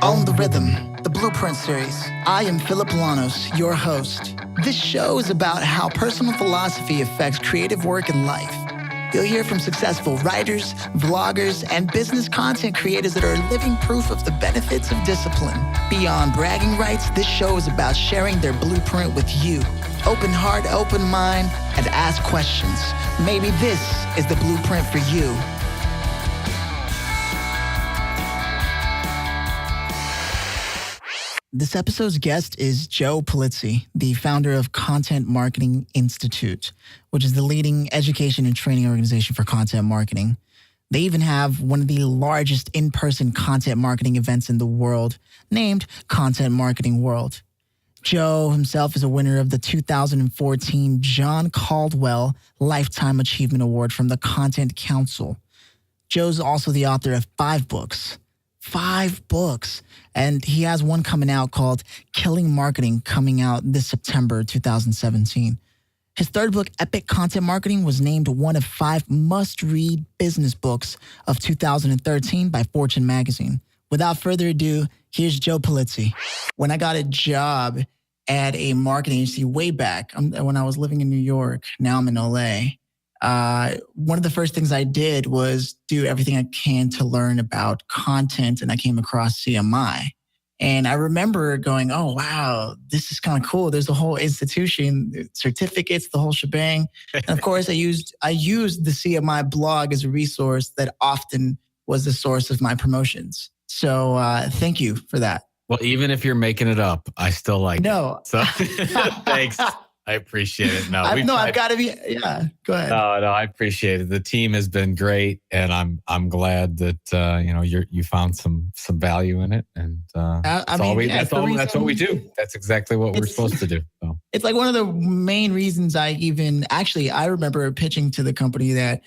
Own the Rhythm, the Blueprint series. I am Phillip, your host. This show is about how personal philosophy affects creative work and life. You'll hear from successful writers, vloggers, and business content creators that are living proof of the benefits of discipline. Beyond bragging rights, this show is about sharing their blueprint with you. Open heart, open mind, and ask questions. Maybe this is the blueprint for you. This episode's guest is Joe Pulizzi, the founder of Content Marketing Institute, which is the leading education and training organization for content marketing. They even have one of the largest in-person content marketing events in the world, named Content Marketing World. Joe himself is a winner of the 2014 John Caldwell Lifetime Achievement Award from the Content Council. Joe's also the author of 5 books. 5 books. And he has one coming out called Killing Marketing, coming out this September 2017. His 3rd book, Epic Content Marketing, was named one of 5 must-read business books of 2013 by Fortune magazine. Without further ado, here's Joe Pulizzi. When I got a job at a marketing agency way back, when I was living in New York, now I'm in LA, one of the first things I did was do everything I can to learn about content, and I came across CMI. And I remember going, oh, wow, this is kind of cool. There's a whole institution, certificates, the whole shebang. And of course, I used the CMI blog as a resource that often was the source of my promotions. So thank you for that. Well, even if you're making it up, I still like it. So thanks. I appreciate it. I've got to be. Yeah, go ahead. No, I appreciate it. The team has been great, and I'm glad that you found some value in it. And that's what we do. That's exactly what we're supposed to do. So. It's like one of the main reasons I remember pitching to the company that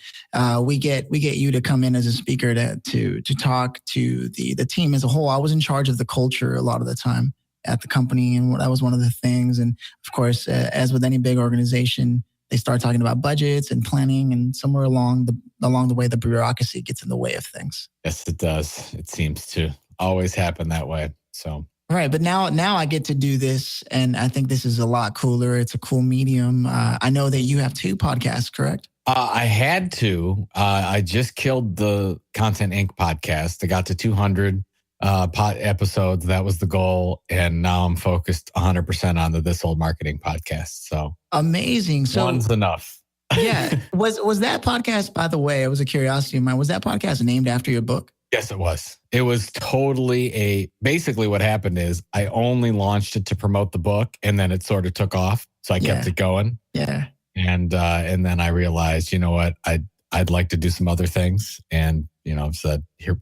we get you to come in as a speaker to talk to the team as a whole. I was in charge of the culture a lot of the time at the company, and that was one of the things. And of course, as with any big organization, they start talking about budgets and planning, and somewhere along the way, the bureaucracy gets in the way of things. Yes, it does. It seems to always happen that way. So right, but now I get to do this, and I think this is a lot cooler. It's a cool medium. I know that you have 2 podcasts, correct? I had to. I just killed the Content Inc. podcast. I got to 200 episodes. That was the goal. And now I'm focused 100% on the This Old Marketing podcast. So amazing. So one's enough. Yeah. Was that podcast, by the way, it was a curiosity of mine. Was that podcast named after your book? Yes, it was. It was totally basically what happened is I only launched it to promote the book, and then it sort of took off. So I kept it going. Yeah. And then I realized, you know what, I'd like to do some other things. And, I've said here,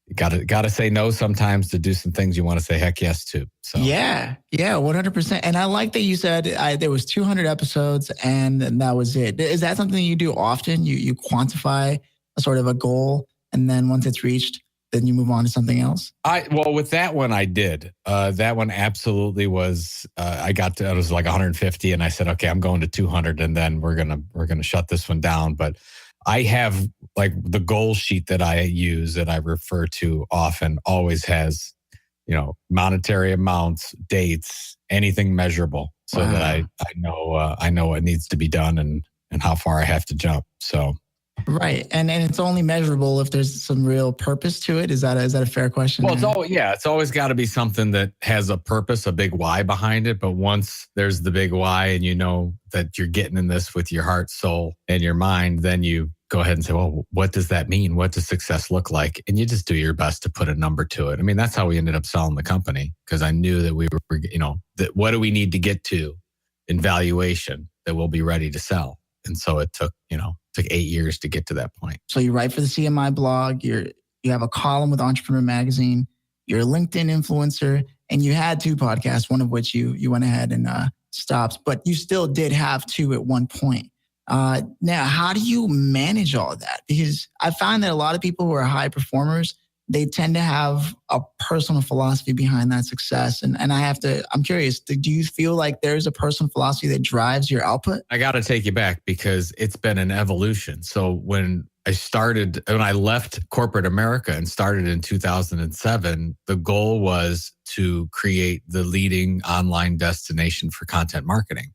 you gotta say no sometimes to do some things you want to say heck yes to. So yeah, 100%. And I like that you said there was 200 episodes and that was it. Is that something you do often? You quantify a sort of a goal, and then once it's reached, then you move on to something else? With that one I did. That one absolutely was. It was like 150, and I said, okay, I'm going to 200, and then we're gonna shut this one down. But I have like the goal sheet that I use that I refer to often always has, monetary amounts, dates, anything measurable, so that I know what needs to be done and how far I have to jump. So. Right. And it's only measurable if there's some real purpose to it. Is that a fair question? Well, it's always got to be something that has a purpose, a big why behind it. But once there's the big why and you know that you're getting in this with your heart, soul, and your mind, then you go ahead and say, well, what does that mean? What does success look like? And you just do your best to put a number to it. I mean, that's how we ended up selling the company, because I knew that we were, that what do we need to get to in valuation that we'll be ready to sell. And so it took 8 years to get to that point. So you write for the CMI blog, you have a column with Entrepreneur Magazine, you're a LinkedIn influencer, and you had 2 podcasts, one of which you went ahead and stopped, but you still did have 2 at one point. Now, how do you manage all of that? Because I find that a lot of people who are high performers, they tend to have a personal philosophy behind that success. And I'm curious, do you feel like there's a personal philosophy that drives your output? I got to take you back because it's been an evolution. So when started when I left corporate America and started in 2007. The goal was to create the leading online destination for content marketing.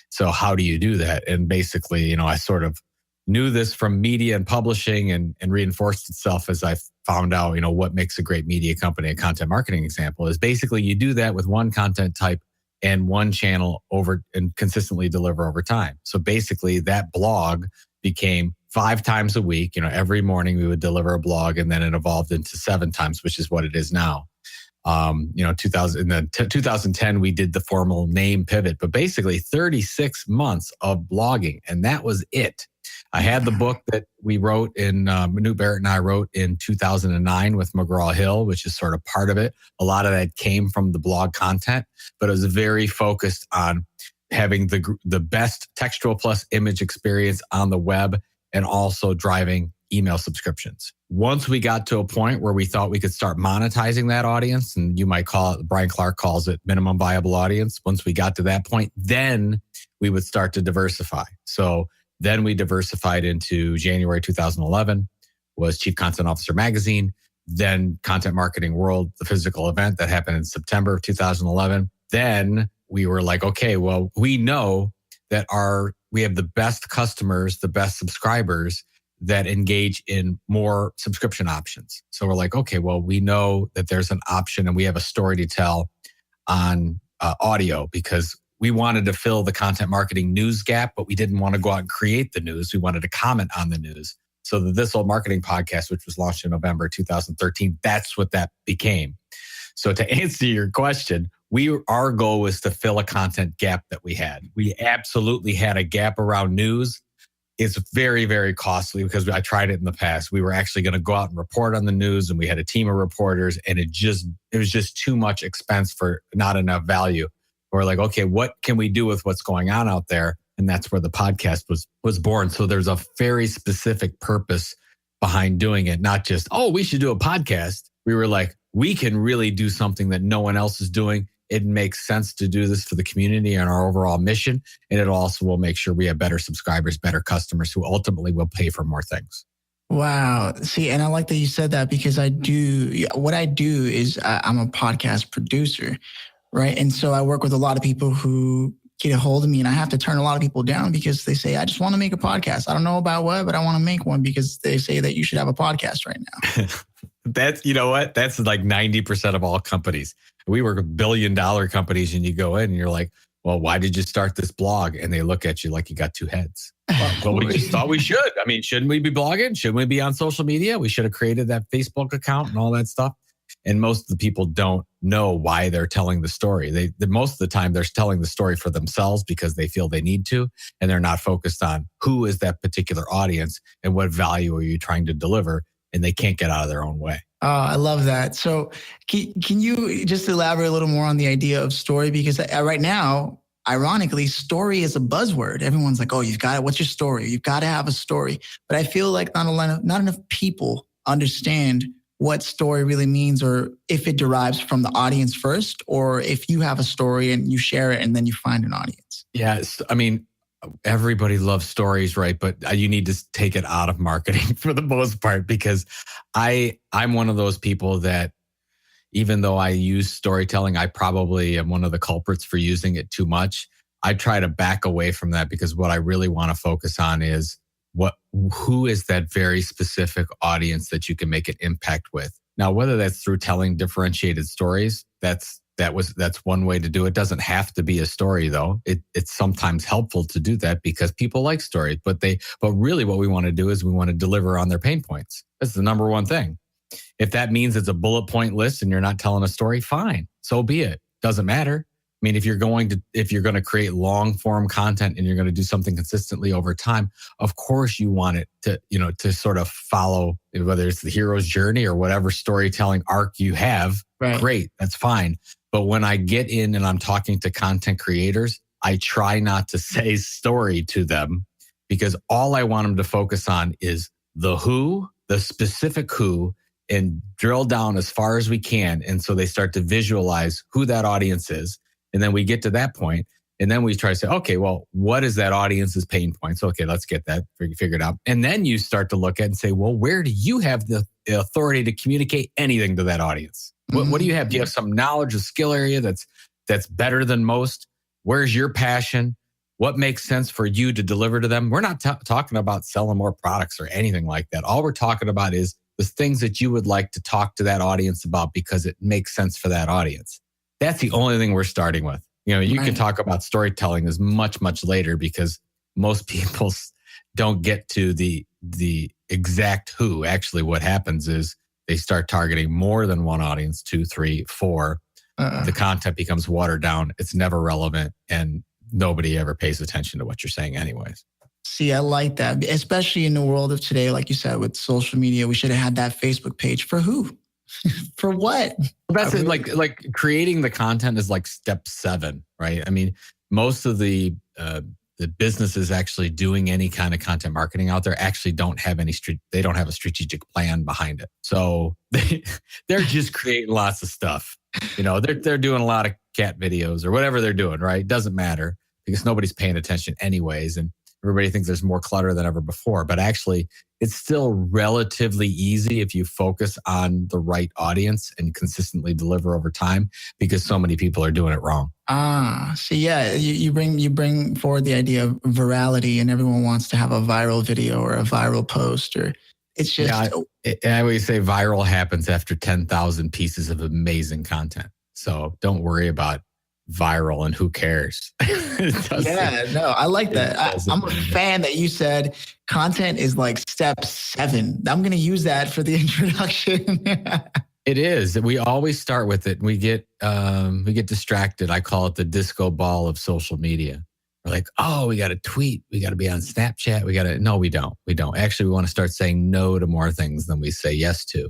So how do you do that? And basically, I sort of knew this from media and publishing and reinforced itself as I found out, what makes a great media company, a content marketing example is basically you do that with one content type and one channel over and consistently deliver over time. So basically that blog became 5 times a week. Every morning we would deliver a blog, and then it evolved into 7 times, which is what it is now. 2010, we did the formal name pivot, but basically 36 months of blogging, and that was it. I had the book that we wrote Manu Barrett and I wrote in 2009 with McGraw-Hill, which is sort of part of it. A lot of that came from the blog content, but it was very focused on having the best textual plus image experience on the web and also driving email subscriptions. Once we got to a point where we thought we could start monetizing that audience, and you might call it, Brian Clark calls it minimum viable audience. Once we got to that point, then we would start to diversify. So then we diversified into January 2011 was Chief Content Officer Magazine, then Content Marketing World, the physical event that happened in September of 2011. Then we were like, okay, well, we know that we have the best customers, the best subscribers that engage in more subscription options. So we're like, okay, well, we know that there's an option and we have a story to tell on audio, because we wanted to fill the content marketing news gap, but we didn't want to go out and create the news. We wanted to comment on the news. So the This Old Marketing podcast, which was launched in November 2013, that's what that became. So to answer your question, our goal was to fill a content gap that we had. We absolutely had a gap around news. It's very, very costly because I tried it in the past. We were actually going to go out and report on the news, and we had a team of reporters, and it was just too much expense for not enough value. We're like, okay, what can we do with what's going on out there? And that's where the podcast was born. So there's a very specific purpose behind doing it, not just, we should do a podcast. We were like, we can really do something that no one else is doing. It makes sense to do this for the community and our overall mission. And it also will make sure we have better subscribers, better customers who ultimately will pay for more things. Wow. See, and I like that you said that, because what I do is I'm a podcast producer, right? And so I work with a lot of people who get a hold of me, and I have to turn a lot of people down because they say, I just want to make a podcast. I don't know about what, but I want to make one because they say that you should have a podcast right now. That's, you know what? That's like 90% of all companies. We work with $1 billion companies, and you go in and you're like, well, why did you start this blog? And they look at you like you got 2 heads. Well, we just thought we should. I mean, shouldn't we be blogging? Shouldn't we be on social media? We should have created that Facebook account and all that stuff. And most of the people don't know why they're telling the story. Most of the time they're telling the story for themselves because they feel they need to, and they're not focused on who is that particular audience and what value are you trying to deliver, and they can't get out of their own way. Oh, I love that. So can you just elaborate a little more on the idea of story? Because right now, ironically, story is a buzzword. Everyone's like, what's your story? You've got to have a story. But I feel like not enough people understand what story really means, or if it derives from the audience first, or if you have a story and you share it and then you find an audience. Yes. I mean, everybody loves stories, right? But you need to take it out of marketing for the most part, because I'm one of those people that, even though I use storytelling, I probably am one of the culprits for using it too much. I try to back away from that, because what I really want to focus on is who is that very specific audience that you can make an impact with. Now, whether that's through telling differentiated stories, that's one way to do it. It doesn't have to be a story, though. It's sometimes helpful to do that because people like stories, but really what we want to do is we want to deliver on their pain points. That's the number one thing. If that means it's a bullet point list and you're not telling a story, fine, so be it. Doesn't matter. I mean, if you're going to create long form content and you're going to do something consistently over time, of course you want it to sort of follow, whether it's the hero's journey or whatever storytelling arc you have. Right. Great, that's fine. But when I get in and I'm talking to content creators, I try not to say story to them, because all I want them to focus on is the who, the specific who, and drill down as far as we can. And so they start to visualize who that audience is. And then we get to that point. And then we try to say, okay, well, what is that audience's pain points? Okay, let's get that figured out. And then you start to look at and say, well, where do you have the authority to communicate anything to that audience? What do you have? Do you have some knowledge or skill area that's better than most? Where's your passion? What makes sense for you to deliver to them? We're not talking about selling more products or anything like that. All we're talking about is the things that you would like to talk to that audience about because it makes sense for that audience. That's the only thing we're starting with. You can talk about storytelling as much later because most people don't get to the exact who. Actually, what happens is they start targeting more than one audience, 2, 3, 4. The content becomes watered down. It's never relevant, and nobody ever pays attention to what you're saying anyways. See, I like that, especially in the world of today, like you said, with social media. We should have had that Facebook page for who? For what? That's it. Like creating the content is like step 7, right? I mean, most of the businesses actually doing any kind of content marketing out there actually don't have they don't have a strategic plan behind it. So they're just creating lots of stuff. They're doing a lot of cat videos or whatever they're doing, right? Doesn't matter because nobody's paying attention anyways. And everybody thinks there's more clutter than ever before, but actually it's still relatively easy if you focus on the right audience and consistently deliver over time because so many people are doing it wrong. You bring forward the idea of virality, and everyone wants to have a viral video or a viral post, or it's just. I always say viral happens after 10,000 pieces of amazing content. So don't worry about viral and who cares. I like that. I'm a fan that you said content is like step 7. I'm going to use that for the introduction. It is. We always start with it. We get distracted. I call it the disco ball of social media. We're like, oh, we got to tweet. We got to be on Snapchat. No, we don't. We don't. Actually, we want to start saying no to more things than we say yes to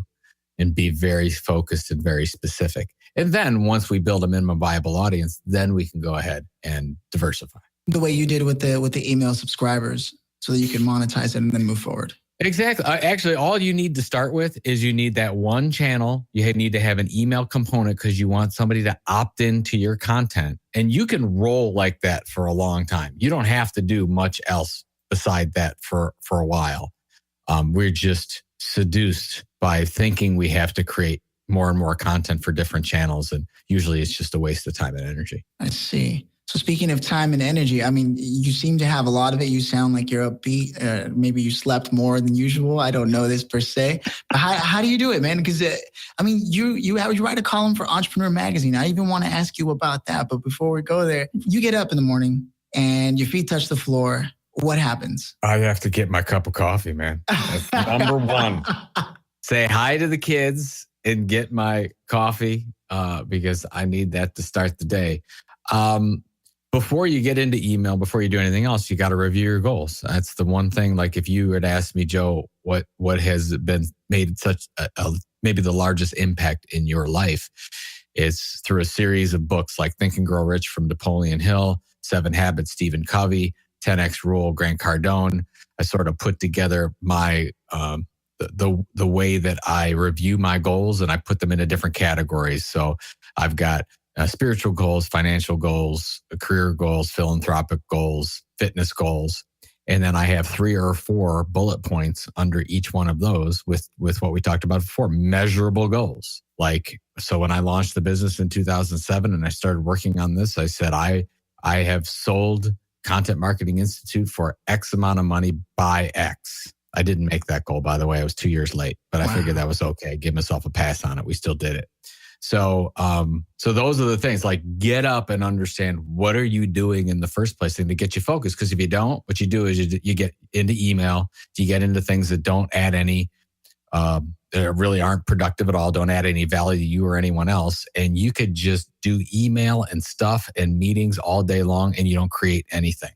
and be very focused and very specific. And then once we build a minimum viable audience, then we can go ahead and diversify. The way you did with the email subscribers so that you can monetize it and then move forward. Exactly. Actually, all you need to start with is you need that one channel. You need to have an email component because you want somebody to opt into your content. And you can roll like that for a long time. You don't have to do much else beside that for a while. We're just seduced by thinking we have to create more and more content for different channels. And usually it's just a waste of time and energy. I see. So speaking of time and energy, I mean, you seem to have a lot of it. You sound like you're upbeat. Maybe you slept more than usual. I don't know this per se. But how do you do it, man? Because you write a column for Entrepreneur Magazine. I even want to ask you about that. But before we go there, you get up in the morning and your feet touch the floor. What happens? I have to get my cup of coffee, man. That's number one. Say hi to the kids and get my coffee because I need that to start the day. Before you get into email, before you do anything else, you got to review your goals. That's the one thing. Like if you had asked me, Joe, what has been made such maybe the largest impact in your life, it's through a series of books like Think and Grow Rich from Napoleon Hill, 7 Habits, Stephen Covey, 10X Rule, Grant Cardone. I sort of put together my the way that I review my goals, and I put them into different categories. So I've got spiritual goals, financial goals, career goals, philanthropic goals, fitness goals. And then I have 3 or 4 bullet points under each one of those with what we talked about before, measurable goals. Like, so when I launched the business in 2007 and I started working on this, I said, I have sold Content Marketing Institute for X amount of money by X. I didn't make that goal, by the way. I was 2 years late, but I figured that was okay. Give myself a pass on it. We still did it. So those are the things, like get up and understand what are you doing in the first place to get you focused. Because if you don't, what you do is you get into email, you get into things that don't add any, that really aren't productive at all, don't add any value to you or anyone else. And you could just do email and stuff and meetings all day long and you don't create anything.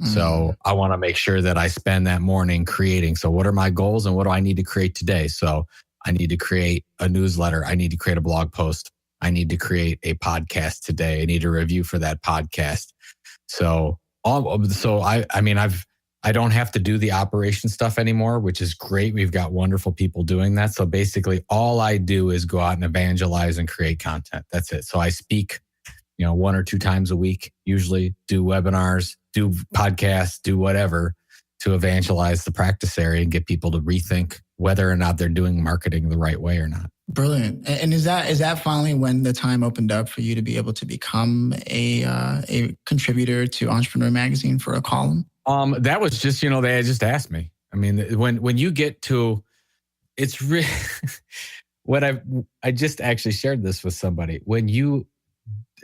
So I want to make sure that I spend that morning creating. So what are my goals and what do I need to create today? So I need to create a newsletter. I need to create a blog post. I need to create a podcast today. I need a review for that podcast. So I don't have to do the operation stuff anymore, which is great. We've got wonderful people doing that. So basically all I do is go out and evangelize and create content. That's it. So I speak 1 or 2 times a week, usually do webinars, do podcasts, do whatever to evangelize the practice area and get people to rethink whether or not they're doing marketing the right way or not. Brilliant. And is that finally when the time opened up for you to be able to become a contributor to Entrepreneur Magazine for a column? That was just, they had just asked me. I mean, when you get to, it's really, what I just actually shared this with somebody. When you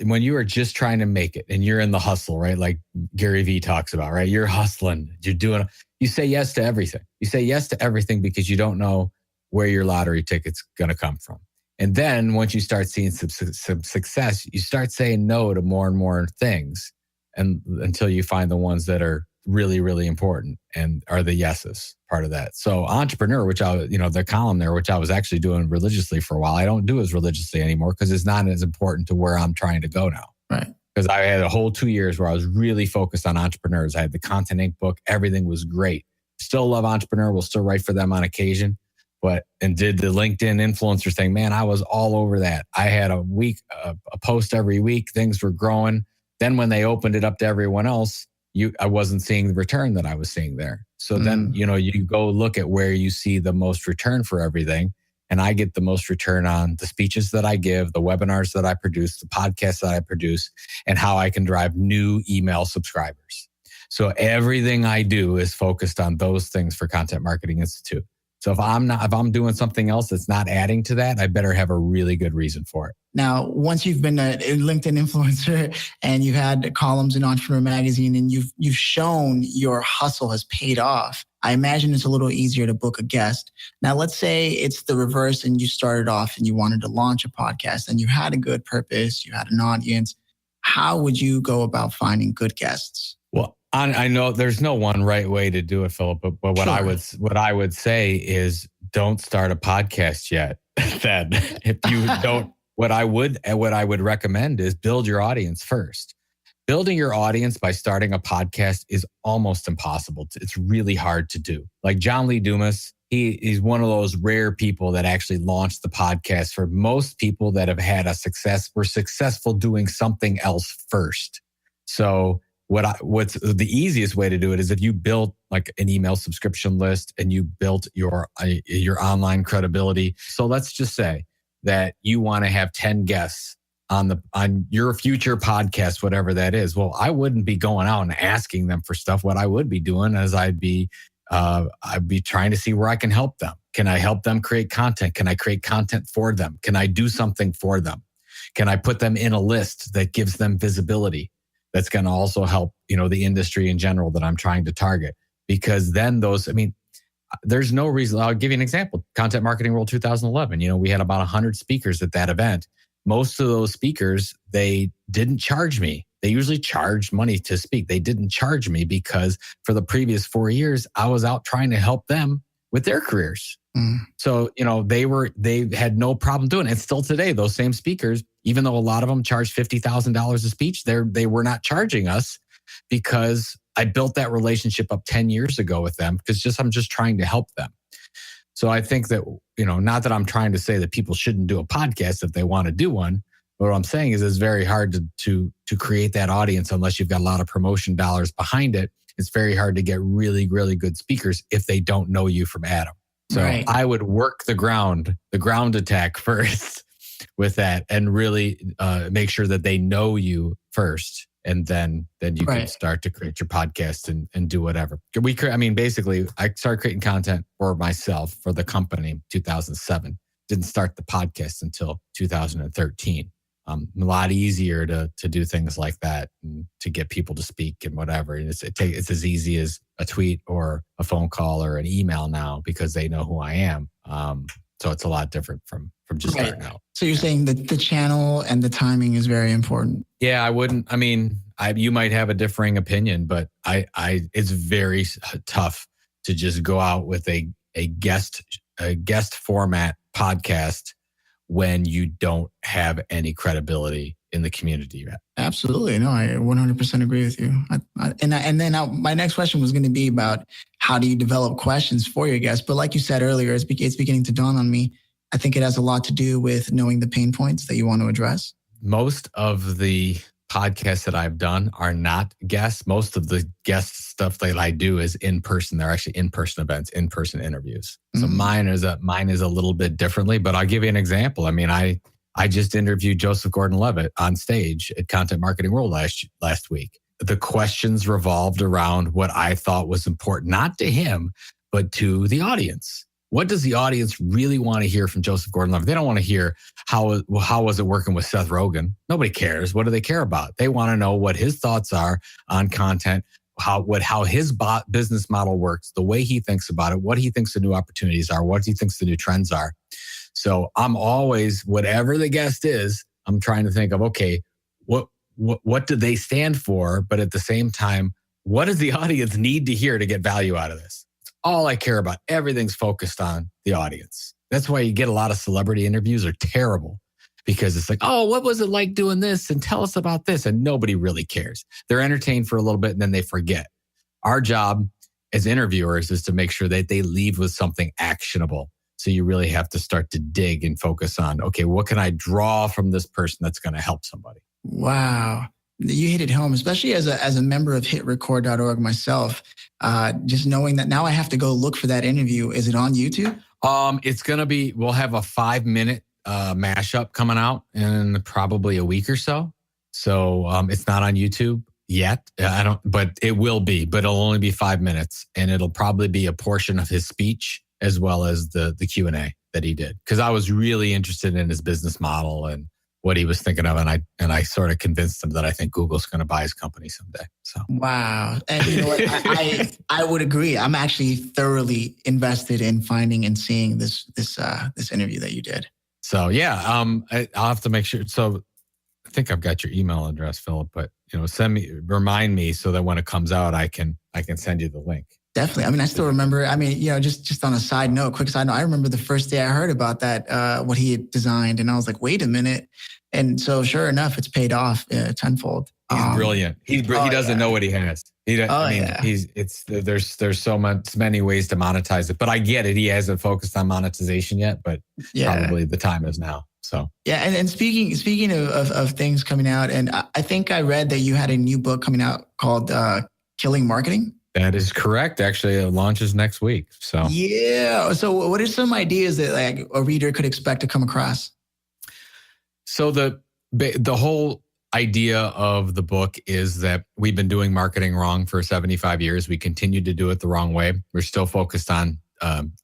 are just trying to make it and you're in the hustle, right? Like Gary Vee talks about, right? You're hustling, you say yes to everything. You say yes to everything because you don't know where your lottery ticket's going to come from. And then once you start seeing some success, you start saying no to more and more things, and until you find the ones that are really, really important and are the yeses part of that. So Entrepreneur, which the column there, which I was actually doing religiously for a while, I don't do as religiously anymore because it's not as important to where I'm trying to go now. Right. Because I had a whole 2 years where I was really focused on entrepreneurs. I had the Content Inc. book. Everything was great. Still love Entrepreneur. We'll still write for them on occasion. And did the LinkedIn influencer thing. Man, I was all over that. I had a post every week. Things were growing. Then when they opened it up to everyone else, I wasn't seeing the return that I was seeing there. So then, you go look at where you see the most return for everything. And I get the most return on the speeches that I give, the webinars that I produce, the podcasts that I produce, and how I can drive new email subscribers. So everything I do is focused on those things for Content Marketing Institute. So if I'm doing something else that's not adding to that, I better have a really good reason for it. Now, once you've been a LinkedIn influencer and you've had columns in Entrepreneur Magazine and you've shown your hustle has paid off, I imagine it's a little easier to book a guest. Now, let's say it's the reverse and you started off and you wanted to launch a podcast and you had a good purpose, you had an audience. How would you go about finding good guests? Well, I know there's no one right way to do it, Phillip, but what I would say is don't start a podcast yet. That if you don't, what I would recommend is build your audience first. Building your audience by starting a podcast is almost impossible. It's really hard to do. Like John Lee Dumas, he's one of those rare people that actually launched the podcast. For most people that have had a success, were successful doing something else first. So what's the easiest way to do it is if you build like an email subscription list and you built your online credibility. So let's just say that you want to have 10 guests on your future podcast, whatever that is. Well, I wouldn't be going out and asking them for stuff. What I would be doing is I'd be trying to see where I can help them. Can I help them create content? Can I create content for them? Can I do something for them? Can I put them in a list that gives them visibility? That's going to also help, the industry in general that I'm trying to target. Because then there's no reason. I'll give you an example. Content Marketing World 2011. We had about 100 speakers at that event. Most of those speakers, they didn't charge me. They usually charge money to speak. They didn't charge me because for the previous 4 years, I was out trying to help them with their careers. So, they had no problem doing it. And still today, those same speakers, even though a lot of them charge $50,000 a speech, they were not charging us because I built that relationship up 10 years ago with them because I'm just trying to help them. So I think that, not that I'm trying to say that people shouldn't do a podcast if they want to do one. But what I'm saying is it's very hard to create that audience unless you've got a lot of promotion dollars behind it. It's very hard to get really, really good speakers if they don't know you from Adam. So right. I would work the ground attack first with that and really make sure that they know you first. And then you can start to create your podcast and do whatever. Basically, I started creating content for myself, for the company, 2007. Didn't start the podcast until 2013. A lot easier to do things like that and to get people to speak and whatever. And it's as easy as a tweet or a phone call or an email now because they know who I am. So it's a lot different from just starting out. So you're saying that the channel and the timing is very important. Yeah, I wouldn't. You might have a differing opinion, but it's very tough to just go out with a guest format podcast when you don't have any credibility in the community yet. Absolutely. No, I 100% agree with you. My next question was going to be about how do you develop questions for your guests? But like you said earlier, it's beginning to dawn on me. I think it has a lot to do with knowing the pain points that you want to address. most of the podcasts that I've done are not guests. Most of the guest stuff that I do is in person. They're actually in-person events, in-person interviews. So mine is a little bit differently, but I'll give you an example. I mean, I just interviewed Joseph Gordon-Levitt on stage at Content Marketing World last week. The questions revolved around what I thought was important, not to him, but to the audience. What does the audience really want to hear from Joseph Gordon-Levitt? They don't want to hear how was it working with Seth Rogen. Nobody cares. What do they care about? They want to know what his thoughts are on content, how his business model works, the way he thinks about it, what he thinks the new opportunities are, what he thinks the new trends are. So I'm always, whatever the guest is, I'm trying to think of, okay, what do they stand for? But at the same time, what does the audience need to hear to get value out of this? All I care about. Everything's focused on the audience. That's why you get a lot of celebrity interviews are terrible, because it's like, oh, what was it like doing this? And tell us about this. And nobody really cares. They're entertained for a little bit and then they forget. Our job as interviewers is to make sure that they leave with something actionable. So you really have to start to dig and focus on, okay, what can I draw from this person that's going to help somebody? Wow. You hit it home, especially as a member of hitrecord.org myself. Just knowing that now I have to go look for that interview. Is it on YouTube? It's going to be, we'll have a 5-minute mashup coming out in probably a week or so. So it's not on YouTube yet. But it will be, but it'll only be 5 minutes, and it'll probably be a portion of his speech as well as the Q&A that he did. Because I was really interested in his business model and what he was thinking of. And I sort of convinced him that I think Google's going to buy his company someday. So wow. And you know what? I would agree. I'm actually thoroughly invested in finding and seeing this interview that you did. So yeah, I'll have to make sure. So I think I've got your email address, Phillip, but remind me so that when it comes out, I can send you the link. Definitely. I mean, I still remember, just on a quick side note, I remember the first day I heard about that, what he had designed, and I was like, wait a minute. And so sure enough, it's paid off tenfold. He's brilliant. He doesn't know what he has. There's so many ways to monetize it, but I get it. He hasn't focused on monetization yet, but probably the time is now. So yeah. And speaking of things coming out, and I think I read that you had a new book coming out called Killing Marketing. That is correct. Actually, it launches next week. So yeah. So what are some ideas that like a reader could expect to come across? So the whole idea of the book is that we've been doing marketing wrong for 75 years. We continue to do it the wrong way. We're still focused on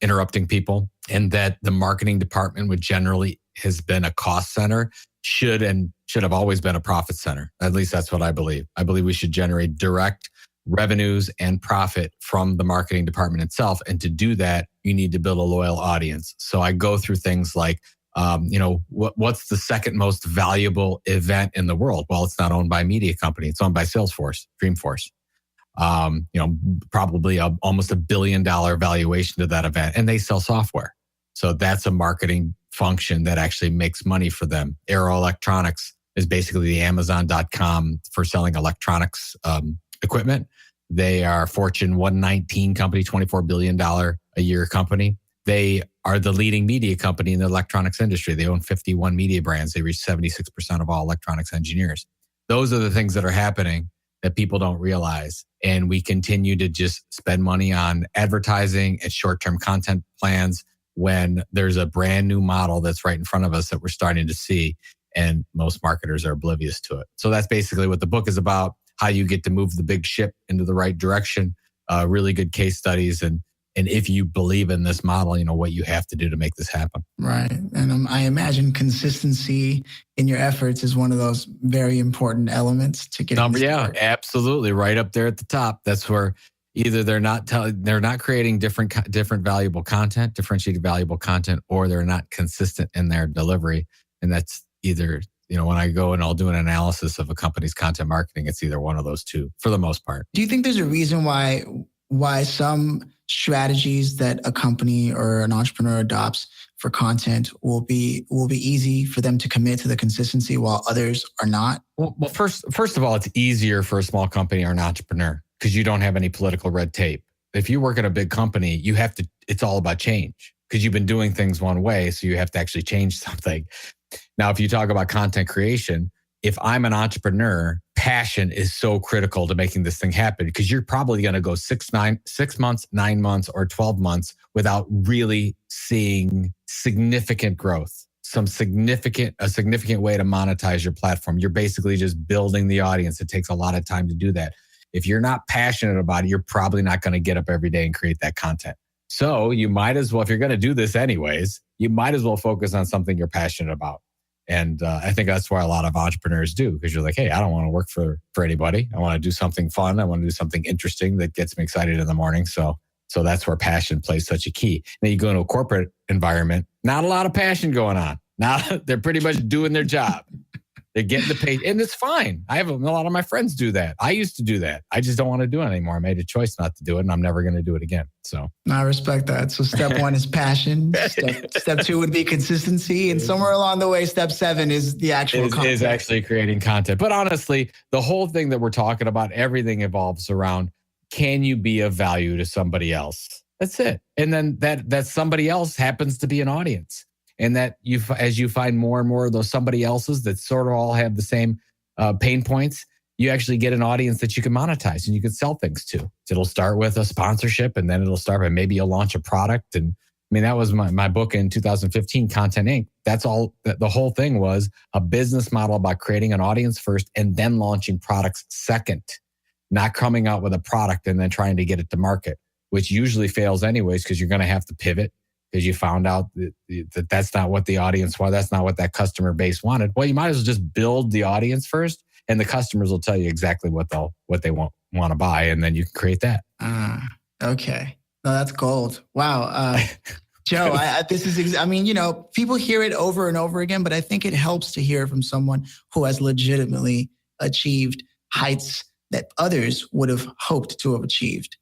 interrupting people, and that the marketing department, which generally has been a cost center, should have always been a profit center. At least that's what I believe. I believe we should generate direct revenues and profit from the marketing department itself. And to do that, you need to build a loyal audience. So I go through things like, what's the second most valuable event in the world? Well, it's not owned by a media company. It's owned by Salesforce, Dreamforce. Probably almost $1 billion valuation to that event, and they sell software. So that's a marketing function that actually makes money for them. Arrow Electronics is basically the Amazon.com for selling electronics equipment. They are Fortune 119 company, $24 billion a year company. They are the leading media company in the electronics industry. They own 51 media brands. They reach 76% of all electronics engineers. Those are the things that are happening that people don't realize. And we continue to just spend money on advertising and short-term content plans when there's a brand new model that's right in front of us that we're starting to see. And most marketers are oblivious to it. So that's basically what the book is about, how you get to move the big ship into the right direction, really good case studies. And if you believe in this model, you know what you have to do to make this happen. Right. And I imagine consistency in your efforts is one of those very important elements to get. Yeah, absolutely. Right up there at the top. That's where either they're not creating different valuable content, differentiated valuable content, or they're not consistent in their delivery. And that's either, when I go and I'll do an analysis of a company's content marketing, it's either one of those two for the most part. Do you think there's a reason why some strategies that a company or an entrepreneur adopts for content will be easy for them to commit to the consistency while others are not? Well, first of all, it's easier for a small company or an entrepreneur because you don't have any political red tape. If you work at a big company, it's all about change because you've been doing things one way. So you have to actually change something. Now, if you talk about content creation, if I'm an entrepreneur, passion is so critical to making this thing happen because you're probably going to go 6 months, 9 months, or 12 months without really seeing significant growth. A significant way to monetize your platform. You're basically just building the audience. It takes a lot of time to do that. If you're not passionate about it, you're probably not going to get up every day and create that content. So you might as well, if you're going to do this anyways, you might as well focus on something you're passionate about. And I think that's why a lot of entrepreneurs do, because you're like, hey, I don't want to work for anybody. I want to do something fun. I want to do something interesting that gets me excited in the morning. So that's where passion plays such a key. Then you go into a corporate environment, not a lot of passion going on. Now they're pretty much doing their job. They're getting the pay, and it's fine. I have a lot of my friends do that. I used to do that. I just don't want to do it anymore. I made a choice not to do it, and I'm never going to do it again. So I respect that. So step 1 is passion. Step 2 would be consistency, and somewhere along the way, step 7 is the actual content. Is actually creating content. But honestly, the whole thing that we're talking about, everything evolves around: can you be of value to somebody else? That's it. And then that somebody else happens to be an audience. And that as you find more and more of those somebody else's that sort of all have the same pain points, you actually get an audience that you can monetize and you can sell things to. It'll start with a sponsorship, and then it'll start by maybe you'll launch a product. And I mean, that was my book in 2015, Content Inc. That's all. The whole thing was a business model about creating an audience first and then launching products second, not coming out with a product and then trying to get it to market, which usually fails anyways because you're going to have to pivot. Because you found out that that's not what the audience wanted. That's not what that customer base wanted. Well, you might as well just build the audience first, and the customers will tell you exactly what they want to buy, and then you can create that. Okay. No, that's gold. Wow. Joe, people hear it over and over again, but I think it helps to hear from someone who has legitimately achieved heights that others would have hoped to have achieved.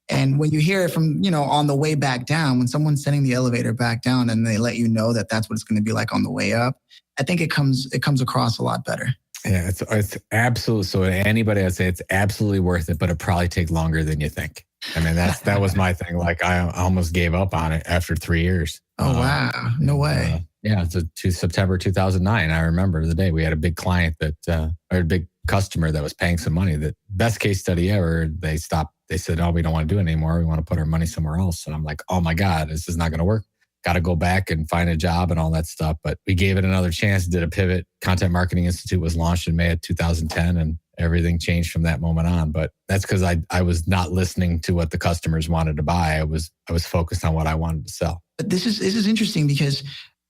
And when you hear it from, on the way back down, when someone's sending the elevator back down and they let you know that that's what it's going to be like on the way up, I think it comes across a lot better. Yeah, it's absolutely. So anybody, I'd say it's absolutely worth it, but it probably takes longer than you think. I mean, that was my thing. Like I almost gave up on it after 3 years. Oh, wow. No way. Yeah. To September 2009. I remember the day we had a big client or a big customer that was paying some money. The best case study ever. They stopped. They said, oh, we don't want to do it anymore. We want to put our money somewhere else. And I'm like, oh my God, this is not going to work. Got to go back and find a job and all that stuff. But we gave it another chance, did a pivot. Content Marketing Institute was launched in May of 2010 and everything changed from that moment on. But that's because I was not listening to what the customers wanted to buy. I was focused on what I wanted to sell. But this is interesting because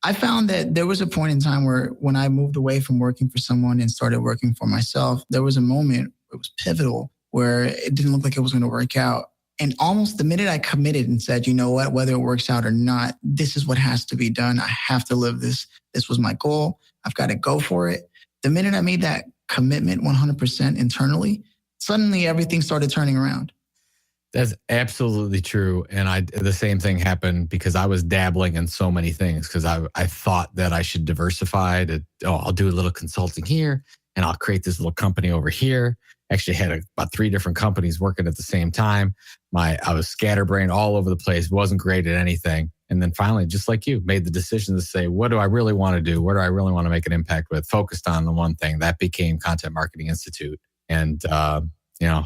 I found that there was a point in time where when I moved away from working for someone and started working for myself, there was a moment, it was pivotal, where it didn't look like it was going to work out. And almost the minute I committed and said, you know what, whether it works out or not, this is what has to be done. I have to live this. This was my goal. I've got to go for it. The minute I made that commitment 100% internally, suddenly everything started turning around. That's absolutely true. And the same thing happened because I was dabbling in so many things because I thought that I should diversify I'll do a little consulting here and I'll create this little company over here. Actually had about 3 different companies working at the same time. I was scatterbrained all over the place, wasn't great at anything. And then finally, just like you, made the decision to say, what do I really want to do? Where do I really want to make an impact with? Focused on the one thing. That became Content Marketing Institute. And,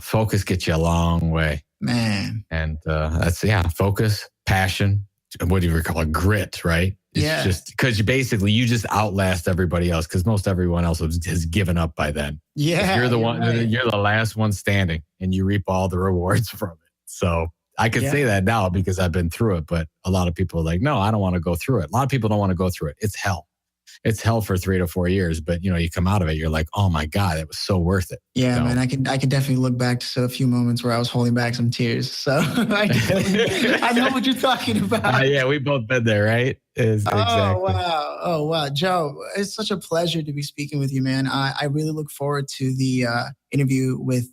focus gets you a long way. Man. And that's, focus, passion, what do you call it? Grit, right? It's just because you just outlast everybody else because most everyone else has given up by then. Yeah. You're the one, right. You're the last one standing and you reap all the rewards from it. So I can say that now because I've been through it, but a lot of people are like, no, I don't want to go through it. A lot of people don't want to go through it. It's hell. It's hell for 3 to 4 years, but you come out of it, you're like, oh my God, it was so worth it. Yeah, man, I can definitely look back to a few moments where I was holding back some tears. So I know what you're talking about. Yeah, we both been there, right? Exactly. Oh, wow. Joe, it's such a pleasure to be speaking with you, man. I really look forward to the interview with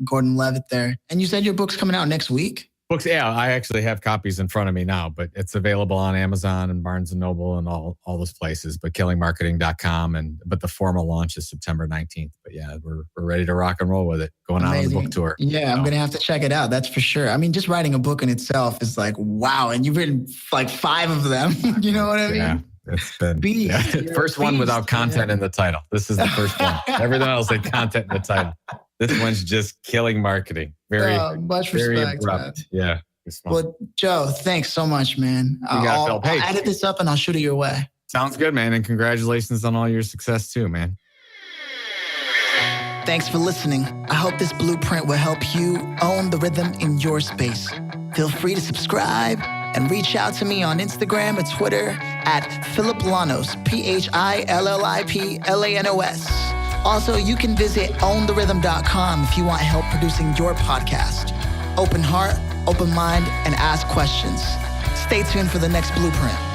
Gordon Levitt there. And you said your book's coming out next week? Books, I actually have copies in front of me now, but it's available on Amazon and Barnes and Noble and all those places, but killingmarketing.com. But the formal launch is September 19th. But yeah, we're ready to rock and roll with it. Going on the book tour. Yeah, I'm going to have to check it out. That's for sure. I mean, just writing a book in itself is like, wow. And you've written like 5 of them. You know what I mean? It's been Beast. First one without content in the title. This is the first one. Everything else had content in the title. This one's just killing marketing. Very respect, abrupt. Man. Yeah. Well, Joe, thanks so much, man. I'll edit this up and I'll shoot it your way. Sounds good, man. And congratulations on all your success too, man. Thanks for listening. I hope this blueprint will help you own the rhythm in your space. Feel free to subscribe and reach out to me on Instagram or Twitter at Phillip Lanos, PhillipLanos. Also, you can visit owntherhythm.com if you want help producing your podcast. Open heart, open mind, and ask questions. Stay tuned for the next blueprint.